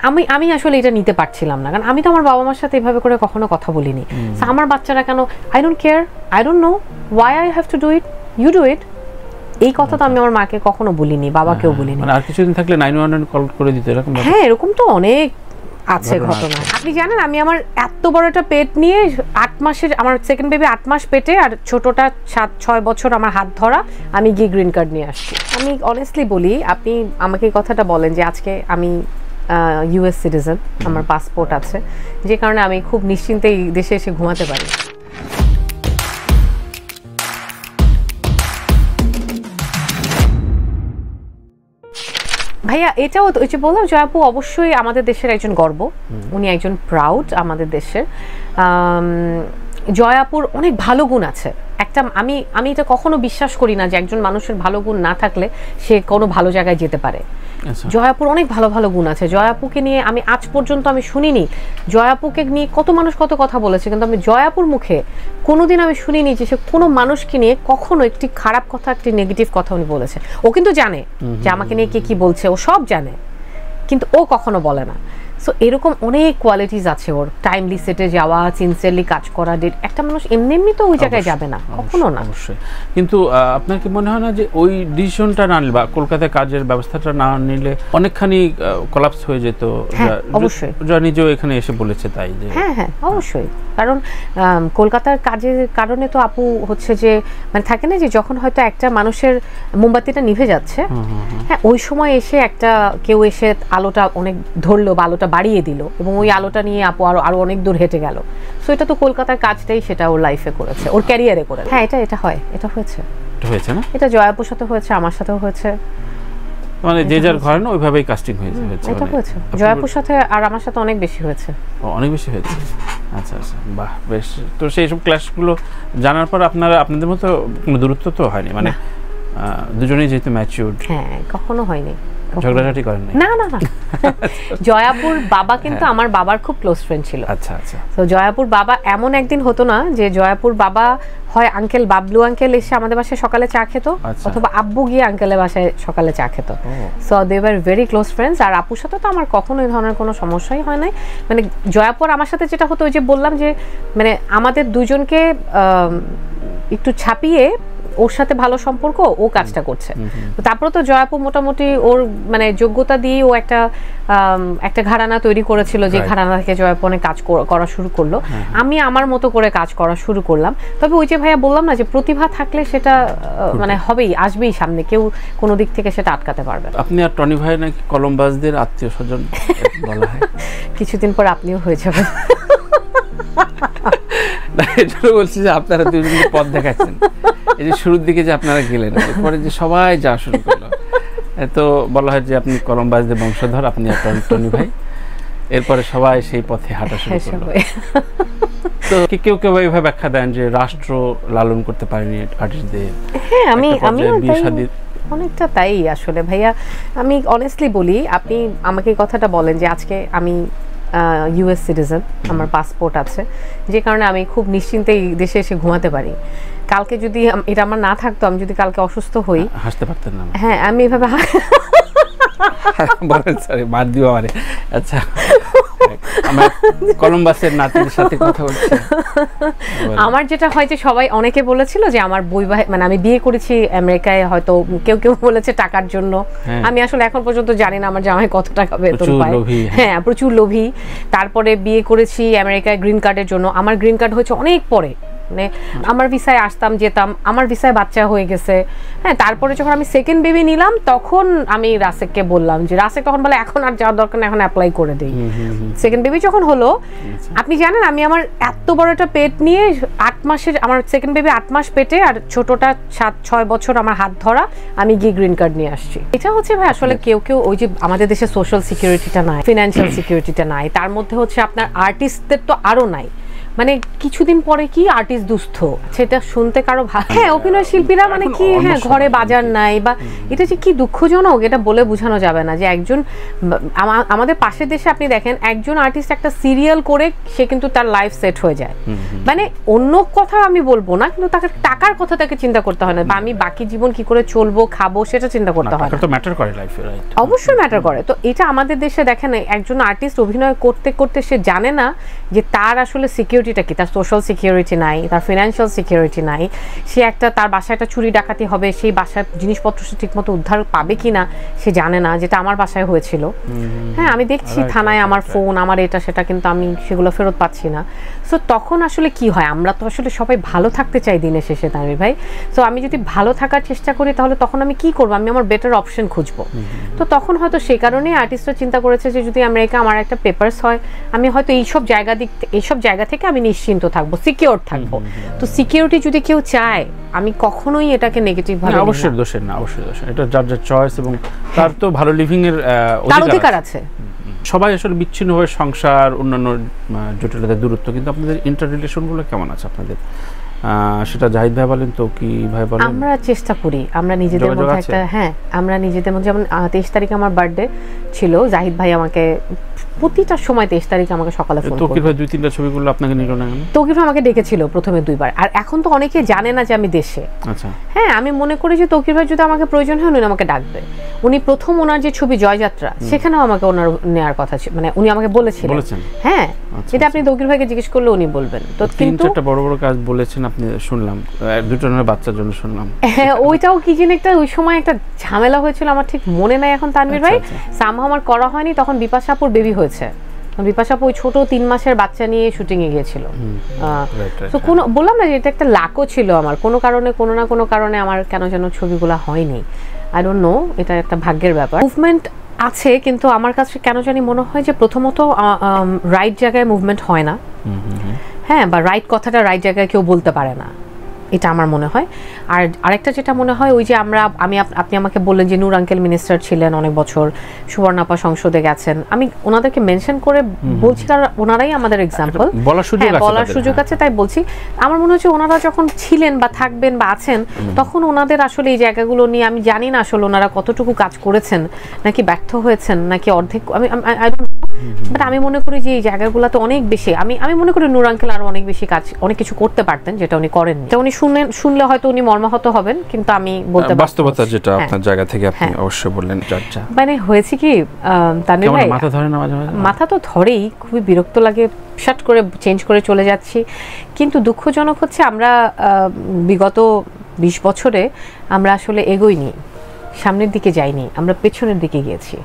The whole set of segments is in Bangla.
আমি আমি আসলে এটা নিতে পারছিলাম না, কারণ আমি তো আমার বাবা মার সাথে এভাবে করে কখনো কথা বলিনি। আমার বাচ্চারা কেন, I don't care, I don't know why I have to do it, you do it. এই কথা তো আমি আমার মাকে কখনো বলিনি, বাবাকেও বলিনি। আর কিছুদিন থাকলে 911 কল করে দিতে এরকম? হ্যাঁ, এরকম তো অনেক আছে ঘটনা। আপনি জানেন আমি আমার এত বড় একটা পেট নিয়ে 8 মাসের, আমার সেকেন্ড বেবি 8 মাস পেটে, আর ছোটটা 7-6 বছর আমার হাত ধরা, আমি গিয়ে গ্রিন কার্ড নিয়ে আসছি। আমি অনেস্টলি বলি, আপনি আমাকে এই কথাটা বলেন যে আজকে আমি ইউএস সিটিজেন, আমার পাসপোর্ট আছে, যে কারণে আমি খুব নিশ্চিন্তে এই দেশে এসে ঘুমাতে পারি। ভাইয়া এটাও ওই যে বললাম, জয়া আপু অবশ্যই আমাদের দেশের একজন গর্ব, উনি একজন প্রাউড আমাদের দেশের। জয়া আপুর অনেক ভালো গুণ আছে। একটা আমি এটা কখনো বিশ্বাস করি না যে একজন মানুষের ভালো গুণ না থাকলে সে কোনো ভালো জায়গায় যেতে পারে। জয়া আপুর অনেক ভালো ভালো গুণ আছে। জয়া আপুকে নিয়ে আমি আজ পর্যন্ত আমি শুনিনি, জয়া আপুকে নিয়ে কত মানুষ কত কথা বলেছে, কিন্তু আমি জয়া আপুর মুখে কোনোদিন আমি শুনিনি যে সে কোনো মানুষকে নিয়ে কখনো একটি খারাপ কথা, একটি নেগেটিভ কথা উনি বলেছে। ও কিন্তু জানে যে আমাকে নিয়ে কে কি বলছে, ও সব জানে, কিন্তু ও কখনো বলে না। সো এরকম অনেক কোয়ালিটিস আছে ওর। টাইমলি সেটে যাওয়া, সিনসিয়ারলি কাজ করা। একটা মানুষ এমনি এমনি তো ওই জায়গায় যাবে না, কখনো না। অবশ্যই। কিন্তু আপনার কি মনে হয় না যে ওই ডিসিশনটা না নিলে বা কলকাতায় কাজের ব্যবস্থাটা না নিলে অনেকখানি কোলাপস হয়ে যেত? অবশ্যই যা নিজেও এখানে এসে বলেছে তাই যে হ্যাঁ হ্যাঁ অবশ্যই। কারণ কলকাতার কাজের কারণে তো আপু হচ্ছে যে মানে থাকে না যে যখন হয়তো একটা মানুষের মোমবাতিটা নিভে যাচ্ছে, হ্যাঁ ওই সময় এসে একটা কেউ এসে আলোটা অনেক ধরলো বা আলোটা বাড়িয়ে দিল, এবং ওই আলোটা নিয়ে আপু আরো অনেক দূর হেঁটে গেল। সো এটা তো কলকাতার কাজটাই সেটা ওর লাইফে করেছে, ওর ক্যারিয়ারে করেছে। হ্যাঁ এটা হয়, এটা হয়েছে না? এটা জয়া আপুর সাথে হয়েছে, আমার সাথেও হয়েছে। মানে যে যার ঘরে না ওইভাবেই কাস্টিং হয়েছে। এটা হয়েছে জয়া আপুর সাথে, আর আমার সাথে অনেক বেশি হয়েছে। অনেক বেশি হয়েছে? আচ্ছা আচ্ছা, বাহ, বেশ। তো সেই সব ক্লাসগুলো জানার পর আপনাদের মতো কোনো দূরত্ব তো হয়নি? মানে দুজনেই যেহেতু ম্যাচিউরড। হ্যাঁ, কখনো হয়নি। ঝগড়াঝাটি করেন না? না। জয়াপুর বাবা কিন্তু আমার বাবার খুব ক্লোজ ফ্রেন্ড ছিল। আচ্ছা আচ্ছা। তো জয়াপুর বাবা এমন একদিন হতো না যে জয়াপুর বাবা হয় আঙ্কেল বাবলু আঙ্কেল এসে আমাদের বাসায় সকালে চা খেত, অথবা আব্বু গিয়ে আঙ্কেলের বাসায় সকালে চা খেত। So they were very close friends. আর আপুর সাথে তো আমার কখনো এই ধরনের কোনো সমস্যাই হয় নাই। মানে জয়াপুর আমার সাথে যেটা হতো, ওই যে বললাম যে মানে আমাদের দুজনকে একটু ছাপিয়ে ওর সাথে ভালো সম্পর্ক, ও কাজটা করছে। তারপরে তো জয়াপু মোটামুটি ওর মানে যোগ্যতা দিয়ে ও একটা ঘরানা তৈরি করেছিল, যে ঘরানা থেকে জয়াপু অনেক কাজ করা শুরু করলো। আমি আমার মতো করে কাজ করা শুরু করলাম। তবে ওই যে ভাইয়া বললাম না যে প্রতিভা থাকলে সেটা মানে হবেই, আসবেই সামনে, কেউ কোনো দিক থেকে সেটা আটকাতে পারবে। আপনি আর টনি ভাই নাকি কলম্বাসদের আত্মীয় স্বজন বলা হয়? কিছুদিন পর আপনিও হয়ে যাবেন। বলছি যে আপনারা দুজন পথ দেখাচ্ছেন, এই যে শুরুর দিকে যে আপনারা গেলেন, এরপরে যে সবাই যাওয়া শুরু করলো, তো বলা হয় যে আপনি কলম্বাসদের বংশধর, আপনি আর টনি ভাই, এরপরে সবাই সেই পথে হাঁটা শুরু করলো। তো কেউ কেউ এইভাবে ব্যাখ্যা দেন যে রাষ্ট্র লালন করতে পারেনি আর্টিস্টদের। হ্যাঁ, আমি অনেকটা তাই আসলে ভাইয়া। আমি অনেস্টলি বলি, আপনি আমাকে এই কথাটা বলেন যে আজকে আমি ইউএস সিটিজেন, আমার পাসপোর্ট আছে, যে কারণে আমি খুব নিশ্চিন্তে এই দেশে এসে ঘুমাতে পারি। কালকে যদি এটা আমার না থাকতো, আমি যদি কালকে অসুস্থ হই, হাসতে পারতেন না? হ্যাঁ, আমি এভাবে বলেন, সরি মার দিও আমারে। আচ্ছা, আমার কলম্বাসের নাতির সাথে কথা বলছি। আমার যেটা হয় যে সবাই অনেকে বলেছিল যে আমার মানে আমি বিয়ে করেছি আমেরিকায়, হয়তো কেউ কেউ বলেছে টাকার জন্য। আমি আসলে এখন পর্যন্ত জানি না আমার জামাই কত টাকা বেতন পায়। হ্যাঁ, প্রচুর লোভী। তারপরে বিয়ে করেছি আমেরিকায় গ্রিন কার্ডের জন্য। আমার গ্রিন কার্ড হয়েছে অনেক পরে, মানে আমার ভিসায় আসতাম যেতাম, আমার ভিসায় বাচ্চা হয়ে গেছে। হ্যাঁ, তারপরে যখন আমি সেকেন্ড বেবি নিলাম, তখন আমি রাসেককে বললাম, যে রাসেক তখন বলে এখন আর যাওয়ার দরকার না, এখন অ্যাপ্লাই করে দিই। সেকেন্ড বেবি যখন হলো, আপনি জানেন আমি আমার এত বড় একটা পেট নিয়ে 8 মাসের, আমার সেকেন্ড বেবি 8 মাস পেটে, আর ছোটটা 7-6 বছর আমার হাত ধরা, আমি গিয়ে গ্রিন কার্ড নিয়ে আসছি। এটা হচ্ছে ভাই আসলে কেউ ওই যে আমাদের দেশে সোশ্যাল সিকিউরিটিটা নাই, ফিনান্সিয়াল সিকিউরিটিটা নাই, তার মধ্যে হচ্ছে আপনার আর্টিস্টদের তো আরো নাই। মানে কিছুদিন পরে কি আর্টিস্ট দুস্থ, সেটা শুনতে কারো ভালো। হ্যাঁ, অভিনয় শিল্পীরা মানে কি, হ্যাঁ ঘরে বাজার নাই, বা এটা যে কি দুঃখজনক এটা বলে বোঝানো যাবে না। যে একজন আমাদের পাশের দেশে আপনি দেখেন একজন আর্টিস্ট একটা সিরিয়াল করে সে কিন্তু তার লাইফ সেট হয়ে যায়। মানে অন্য কথা আমি বলবো না, কিন্তু তাকে টাকার কথা তাকে চিন্তা করতে হয় না, বা আমি বাকি জীবন কি করে চলবো খাবো সেটা চিন্তা করতে হয় না। তো ম্যাটার করে লাইফে, রাইট? অবশ্যই ম্যাটার করে। তো এটা আমাদের দেশে দেখেন একজন আর্টিস্ট অভিনয় করতে করতে সে জানে না যে তার আসলে সিকিউরিটিটা কি, তার সোশ্যাল সিকিউরিটি নাই, তার ফিনান্সিয়াল সিকিউরিটি নাই, সে একটা তার বাসায় একটা চুরি ডাকাতি হবে, সেই বাসায় জিনিসপত্র সে ঠিকমতো উদ্ধার পাবে কিনা সে জানে না, যেটা আমার বাসায় হয়েছিল। হ্যাঁ, আমি দেখছি থানায় আমার ফোন, আমার এটা সেটা, কিন্তু আমি সেগুলো ফেরত পাচ্ছি না। সো তখন আসলে কি হয়, আমরা তো আসলে সবাই ভালো থাকতে চাই দিনের শেষে, তানভীর ভাই। সো আমি যদি ভালো থাকার চেষ্টা করি তাহলে তখন আমি কি করবো, আমি আমার বেটার অপশন খুঁজবো। তো তখন হয়তো সেই কারণেই আর্টিস্টরা চিন্তা করেছে যে যদি আমেরিকা আমার একটা পেপারস হয়, আমি হয়তো এইসব জায়গা থেকে আমি নিশ্চিন্ত থাকবো, সিকিউর থাকবো। তো সিকিউরিটি যদি কেউ চায়, আমি কখনোই এটাকে নেগেটিভ ভাবে, অবশ্যই দোষের না, অবশ্যই দোষের, এটা যার যার চয়েস, এবং তার তো ভালো লিভিং এর অধিকার আছে। সবাই আসলে বিচ্ছিন্ন হয়ে সংসার, অন্যান্য জটিলতার দূরত্ব, কিন্তু আপনাদের ইন্টার রিলেশনগুলো কেমন আছে আপনাদের? সেটা জাহিদ ভাই বলেন, তো কি ভাই বলেন? আমরা চেষ্টা করি, আমরা নিজেদের মধ্যে একটা, হ্যাঁ আমরা নিজেদের মধ্যে, যেমন 23 তারিখে আমার বার্থডে ছিল, জাহিদ ভাই আমাকে প্রতিটা সময় 23 তারিখে আমাকে সকালে ফোন করে। তৌকির ভাই 2-3টা ছবিগুলো আপনাকে নিল না কেন? তৌকির ভাই আমাকে ডেকেছিল প্রথমে 2বার, আর এখন তো অনেকে জানে না যে আমি দেশে। আচ্ছা, হ্যাঁ, আমি মনে করি যে তৌকির ভাই যদি আমাকে প্রয়োজন হয় উনি আমাকে ডাকবে। উনি প্রথম ওনার যে ছবি জয়যাত্রা, সেখানেও আমাকে ওনার নেওয়ার কথা ছিল, মানে উনি আমাকে বলেছিলেন। হ্যাঁ, এটা আপনি তৌকির ভাইকে জিজ্ঞেস করলে উনি বলবেন। তো কিন্তু একটা বড় বড় কাজ বলেছেন আপনি, শুনলাম দুটো বাচ্চার জন্য শুনলাম। হ্যাঁ, ওইটাও কি যেন একটা ওই সময় একটা ঝামেলা হয়েছিল, আমার ঠিক মনে নাই এখন তানভীর ভাই। সামহাও আমার করা হয়নি, তখন বিপাশাপুর বেবি হয়েছে। বিপাশাপু ওই ছোট 3 মাসের বাচ্চা নিয়ে শুটিং এ গিয়েছিল। তো কোনো বললাম না যে এটা একটা লাকও ছিল আমার, কোনো কারণে কোনো না কোনো কারণে আমার কেন যেন ছবিগুলো হয়নি। আই ডোন্ট নো, এটা একটা ভাগ্যের ব্যাপার। মুভমেন্ট আছে, কিন্তু আমার কাছে কেন জানি মনে হয় যে প্রথমত রাইট জায়গায় মুভমেন্ট হয় না। হ্যাঁ, বা রাইট কথাটা রাইট জায়গায় কেউ বলতে পারে না, এটা আমার মনে হয়। আর আরেকটা যেটা মনে হয়, ওই যে আপনি আমাকে বললেন যে নূর আঙ্কেল মিনিস্টার ছিলেন অনেক বছর, সুবর্ণাপা সংসদে গেছেন, আমি ওনাদেরকে মেনশন করে বলছি কারণ ওনারাই আমাদের এক্সাম্পল, বলার সুযোগ আছে, তাই বলছি। আমার মনে হচ্ছে ওনারা যখন ছিলেন বা থাকবেন বা আছেন, তখন ওনাদের আসলে এই জায়গাগুলো নিয়ে আমি জানি না আসলে ওনারা কতটুকু কাজ করেছেন, নাকি ব্যর্থ হয়েছেন, নাকি অর্ধেক, বাট আমি মনে করি যে এই জায়গাগুলোতে অনেক বেশি, আমি মনে করি নূর আঙ্কেল আরো অনেক বেশি কাজ, অনেক কিছু করতে পারতেন যেটা উনি করেননি। উনি শুনলে হয়তো উনি মর্মাহত হবেন, কিন্তু আমি বলতে বাস্তবতা যেটা আপনার জায়গা থেকে আপনি অবশ্যই বললেন। মানে হয়েছে কি তানভীর ভাই, মাথা ধরে না মাঝে মাঝে? মাথা তো ধরেই, খুবই বিরক্ত লাগে, শাট করে চেঞ্জ করে চলে যাচ্ছি। কিন্তু দুঃখজনক হচ্ছে আমরা বিগত 20 বছরে আমরা আসলে এগোইনি, সামনের দিকে যাইনি, আমরা পেছনের দিকে গিয়েছি,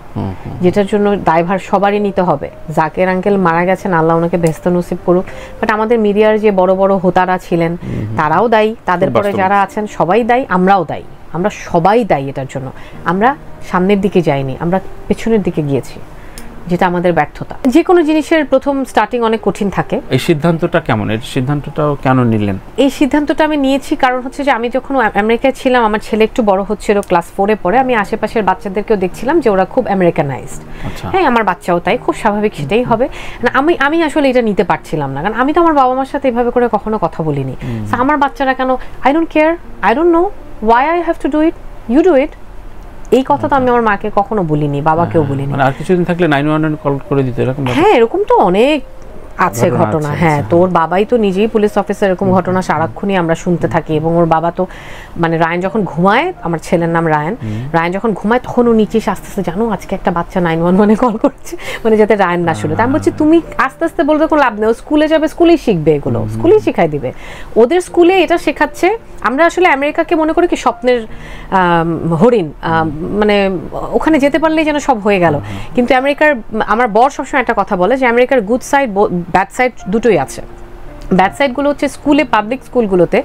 যেটার জন্য দায়ভার সবারই নিতে হবে। জাকের আঙ্কেল মারা গেছেন, আল্লাহ ওনাকে বেহেশত নসিব করুক, বাট আমাদের মিডিয়ার যে বড় বড় হোতারা ছিলেন তারাও দায়ী, তাদের পরে যারা আছেন সবাই দায়ী, আমরাও দায়ী, আমরা সবাই দায়ী এটার জন্য। আমরা সামনের দিকে যাইনি, আমরা পেছনের দিকে গিয়েছি, যেটা আমাদের ব্যর্থতা। যে কোনো জিনিসের প্রথম স্টার্টিং অনেক কঠিন থাকে। এই সিদ্ধান্তটা কেমন, এই সিদ্ধান্তটাও কেন নিলেন? এই সিদ্ধান্তটা আমি নিয়েছি কারণ হচ্ছে যে আমি যখন আমেরিকায় ছিলাম, আমার ছেলে একটু বড় হচ্ছিল, ক্লাস 4-এ পড়ে, আমি আশেপাশের বাচ্চাদেরকেও দেখছিলাম যে ওরা খুব আমেরিকানাইজড। হ্যাঁ, আমার বাচ্চাও তাই, খুব স্বাভাবিক, সেটাই হবে। আমি আসলে এটা নিতে পারছিলাম না, কারণ আমি তো আমার বাবা মার সাথে এভাবে করে কখনো কথা বলিনি। আমার বাচ্চারা কেন, I don't care, I don't know why I have to do it, you do it. এই কথা তো আমি আমার মাকে কখনো বলিনি, বাবাকেও বলিনি। আর কিছুদিন থাকলে 911 কল করে দিতে এরকম? হ্যাঁ, এরকম তো অনেক আছে ঘটনা। হ্যাঁ, তোর বাবাই তো নিজেই পুলিশ অফিসার, এরকম ঘটনা সারাক্ষণই আমরা শুনতে থাকি। এবং ওর বাবা তো মানে রায়ান যখন ঘুমায়, আমার ছেলের নাম রায়ান যখন ঘুমায় তখন ও নিচে আস্তে আস্তে, জানো আজকে একটা বাচ্চা 911 কল করছে, মানে যাতে রায়ান না শুনে। আমি বলছি তুমি আস্তে আস্তে বলতে কোনো লাভ নেই, ও স্কুলে যাবে, স্কুলেই শিখবে, এগুলো স্কুলেই শিখাই দিবে, ওদের স্কুলে এটা শেখাচ্ছে। আমরা আসলে আমেরিকাকে মনে করি কি স্বপ্নের হরিণ, মানে ওখানে যেতে পারলেই যেন সব হয়ে গেল। কিন্তু আমেরিকার, আমার বর সবসময় একটা কথা বলে যে আমেরিকার গুড সাইড ব্যাড সাইড দুটোই আছে। ব্যাড সাইডগুলো হচ্ছে স্কুলে, পাবলিক স্কুলগুলোতে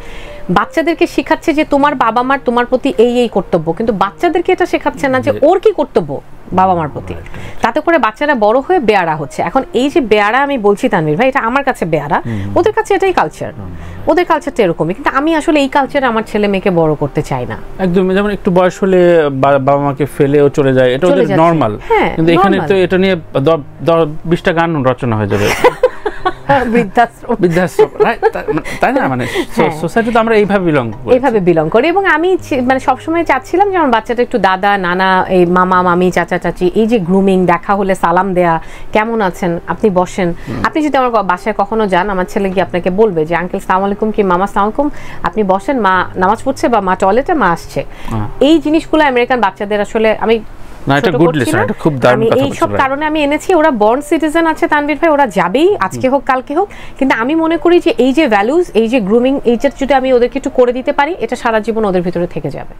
বাচ্চাদেরকে শেখাচ্ছে যে তোমার বাবা মার তোমার প্রতি এই কর্তব্য, কিন্তু বাচ্চাদেরকে এটা শেখাচ্ছে না যে ওর কি কর্তব্য বাবা মার প্রতি। তাতে করে বাচ্চারা বড় হয়ে বেয়ারা হচ্ছে। এখন এই যে বেয়ারা আমি বলছি তানভীর ভাই, এটা আমার কাছে বেয়ারা, ওদের কাছে এটাই কালচার, ওদের কালচারটা এরকমই। কিন্তু আমি আসলে এই কালচারে আমার ছেলে মেয়েকে বড় করতে চাই না। একদম, যেমন একটু বয়স হলে বাবা মাকে ফেলেও চলে যায়, এটা ওদের নরমাল। কিন্তু এখানে তো এটা নিয়ে 20টা গান রচনা হয়ে যাবে। বৃদ্ধাশ্রম তাই না, মানে সোসাইটি তো আমরা এইভাবে বিলং করি। এবং আমি মানে সবসময় চাচ্ছিলাম যে আমার বাচ্চাটা একটু দাদা নানা, এই মামা মামি চাচা চাচি, এই যে গ্রুমিং, দেখা হলে সালাম দেয়া, কেমন আছেন, আপনি বসেন। আপনি যদি আমার বাসায় কখনো যান, আমার ছেলে গিয়ে আপনাকে বলবে যে আঙ্কেল সালাম আলাইকুম কি মামা সালাম আলাইকুম, আপনি বসেন, মা নামাজ পড়ছে বা মা টয়লেটে, মা আসছে। এই জিনিসগুলো আমেরিকান বাচ্চাদের আসলে আমি এই সব কারণে আমি এনেছি। ওরা বর্ন সিটিজেন আছে তানভীর ভাই, ওরা যাবেই, আজকে হোক কালকে হোক, কিন্তু আমি মনে করি যে এই যে ভ্যালুজ, এই যে গ্রুমিং, এইটা যদি আমি ওদেরকে একটু করে দিতে পারি, এটা সারা জীবন ওদের ভিতরে থেকে যাবে।